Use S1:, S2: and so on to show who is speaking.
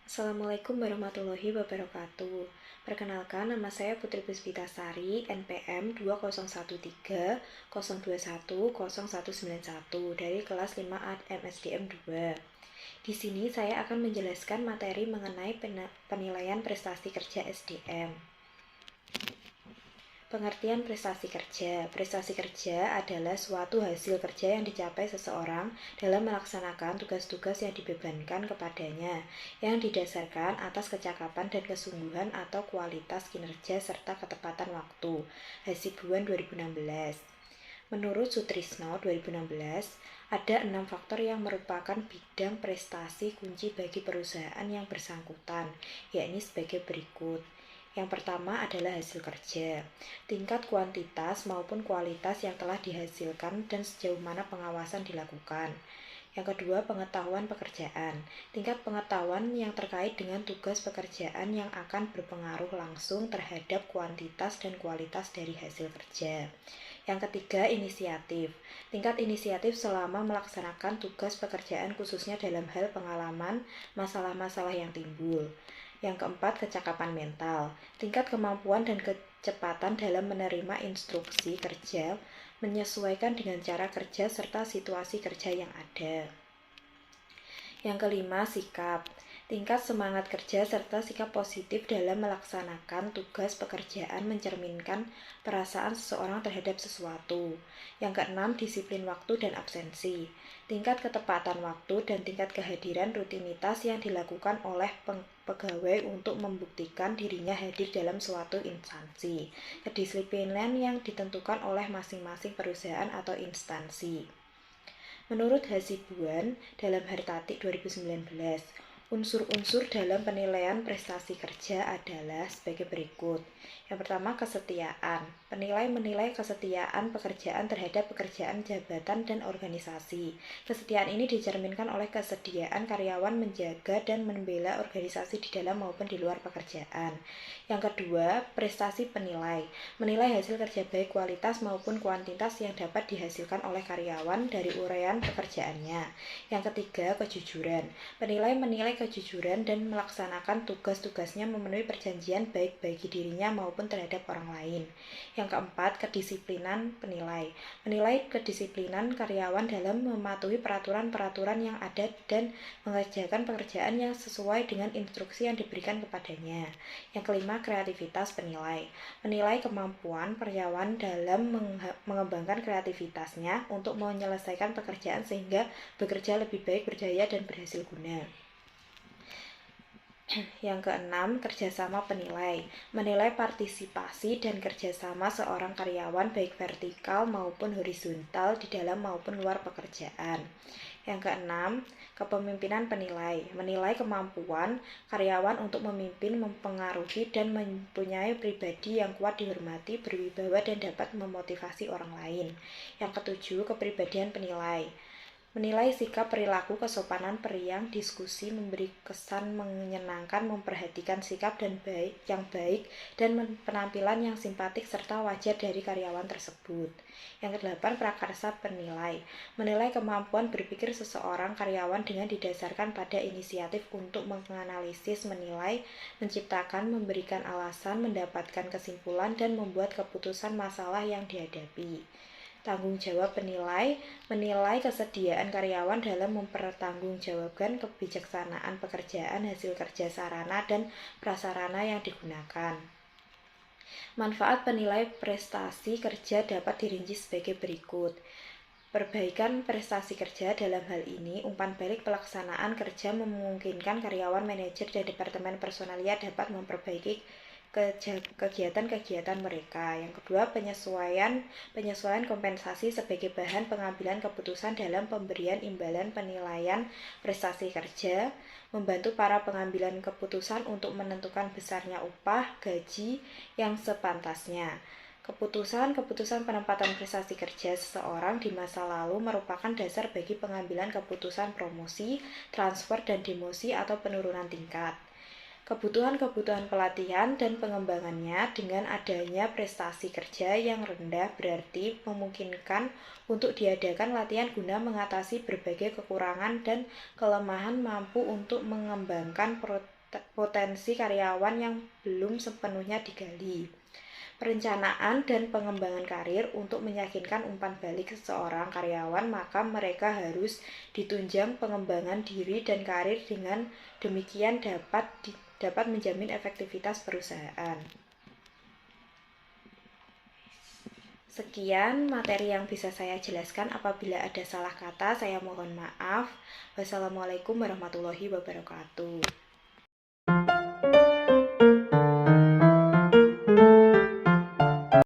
S1: Assalamualaikum warahmatullahi wabarakatuh. Perkenalkan, nama saya Putri Puspitasari, NPM 2013021091 dari kelas 5A MSDM 2. Di sini saya akan menjelaskan materi mengenai penilaian prestasi kerja SDM. Pengertian prestasi kerja. Prestasi kerja adalah suatu hasil kerja yang dicapai seseorang dalam melaksanakan tugas-tugas yang dibebankan kepadanya, yang didasarkan atas kecakapan dan kesungguhan atau kualitas kinerja serta ketepatan waktu. Hasibuan 2016. Menurut Sutrisno 2016, ada 6 faktor yang merupakan bidang prestasi kunci bagi perusahaan yang bersangkutan, yakni sebagai berikut. Yang pertama adalah hasil kerja, tingkat kuantitas maupun kualitas yang telah dihasilkan dan sejauh mana pengawasan dilakukan. Yang kedua, pengetahuan pekerjaan, tingkat pengetahuan yang terkait dengan tugas pekerjaan yang akan berpengaruh langsung terhadap kuantitas dan kualitas dari hasil kerja. Yang ketiga, inisiatif, tingkat inisiatif selama melaksanakan tugas pekerjaan khususnya dalam hal pengalaman, masalah-masalah yang timbul. Yang keempat, kecakapan mental, tingkat kemampuan dan kecepatan dalam menerima instruksi kerja, menyesuaikan dengan cara kerja serta situasi kerja yang ada. Yang kelima, sikap, tingkat semangat kerja serta sikap positif dalam melaksanakan tugas pekerjaan mencerminkan perasaan seseorang terhadap sesuatu. Yang keenam, disiplin waktu dan absensi, tingkat ketepatan waktu dan tingkat kehadiran rutinitas yang dilakukan oleh pegawai untuk membuktikan dirinya hadir dalam suatu instansi. Kedisiplinan yang ditentukan oleh masing-masing perusahaan atau instansi. Menurut Hasibuan dalam Hartati 2019, unsur-unsur dalam penilaian prestasi kerja adalah sebagai berikut. Yang pertama, kesetiaan. Penilai menilai kesetiaan pekerjaan terhadap pekerjaan jabatan dan organisasi. Kesetiaan ini dicerminkan oleh kesediaan karyawan menjaga dan membela organisasi di dalam maupun di luar pekerjaan. Yang kedua, prestasi penilai. Menilai hasil kerja baik kualitas maupun kuantitas yang dapat dihasilkan oleh karyawan dari uraian pekerjaannya. Yang ketiga, kejujuran. Penilai menilai kejujuran dan melaksanakan tugas-tugasnya memenuhi perjanjian baik bagi dirinya maupun terhadap orang lain. Yang keempat, kedisiplinan penilai. Menilai kedisiplinan karyawan dalam mematuhi peraturan-peraturan yang ada dan mengerjakan pekerjaan yang sesuai dengan instruksi yang diberikan kepadanya. Yang kelima, kreativitas penilai. Menilai kemampuan karyawan dalam mengembangkan kreativitasnya untuk menyelesaikan pekerjaan sehingga bekerja lebih baik, berdaya, dan berhasil guna. Yang keenam, kerjasama penilai. Menilai partisipasi dan kerjasama seorang karyawan baik vertikal maupun horizontal di dalam maupun luar pekerjaan. Yang keenam, kepemimpinan penilai. Menilai kemampuan karyawan untuk memimpin, mempengaruhi, dan mempunyai pribadi yang kuat, dihormati, berwibawa, dan dapat memotivasi orang lain. Yang ketujuh, kepribadian penilai. Menilai sikap, perilaku, kesopanan, periang, diskusi, memberi kesan menyenangkan, memperhatikan sikap dan yang baik, dan penampilan yang simpatik serta wajar dari karyawan tersebut. Yang kedelapan, prakarsa penilai. Menilai kemampuan berpikir seseorang karyawan dengan didasarkan pada inisiatif untuk menganalisis, menilai, menciptakan, memberikan alasan, mendapatkan kesimpulan, dan membuat keputusan masalah yang dihadapi. Tanggung jawab penilai, menilai kesediaan karyawan dalam mempertanggungjawabkan kebijaksanaan pekerjaan, hasil kerja, sarana, dan prasarana yang digunakan. Manfaat penilai prestasi kerja dapat dirinci sebagai berikut. Perbaikan prestasi kerja dalam hal ini, umpan balik pelaksanaan kerja memungkinkan karyawan, manajer, dan departemen personalia dapat memperbaiki kegiatan-kegiatan mereka. Yang kedua, penyesuaian kompensasi sebagai bahan pengambilan keputusan dalam pemberian imbalan penilaian prestasi kerja, membantu para pengambilan keputusan untuk menentukan besarnya upah, gaji yang sepantasnya. Keputusan penempatan prestasi kerja seseorang di masa lalu merupakan dasar bagi pengambilan keputusan promosi, transfer, dan demosi atau penurunan tingkat. Kebutuhan pelatihan dan pengembangannya dengan adanya prestasi kerja yang rendah berarti memungkinkan untuk diadakan latihan guna mengatasi berbagai kekurangan dan kelemahan, mampu untuk mengembangkan potensi karyawan yang belum sepenuhnya digali. Perencanaan dan pengembangan karir untuk meyakinkan umpan balik seseorang karyawan, maka mereka harus ditunjang pengembangan diri dan karir, dengan demikian dapat menjamin efektivitas perusahaan. Sekian materi yang bisa saya jelaskan. Apabila ada salah kata, saya mohon maaf. Wassalamualaikum warahmatullahi wabarakatuh.